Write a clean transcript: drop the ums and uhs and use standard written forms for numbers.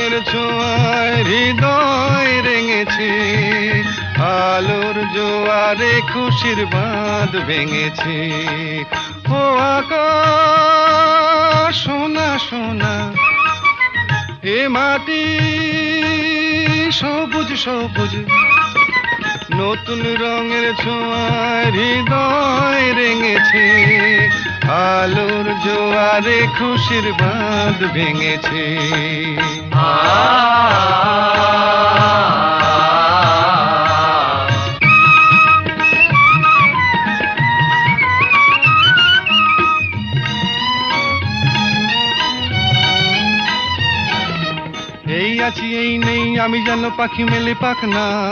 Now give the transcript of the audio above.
রঙের ছোঁয়ায় হৃদয় রেঙেছে, আলোর জোয়ারে খুশির বাঁধ ভেঙেছে। ও আকাশ সোনা সোনা, এ মাটি সবুজ সবুজ, নতুন রঙের ছোঁয়ায় হৃদয় রেঙেছে, আলোর জোয়ারে খুশির বাঁধ ভেঙেছে। এই আছি এই নেই, আমি যেন পাখি মেলে পাখনা।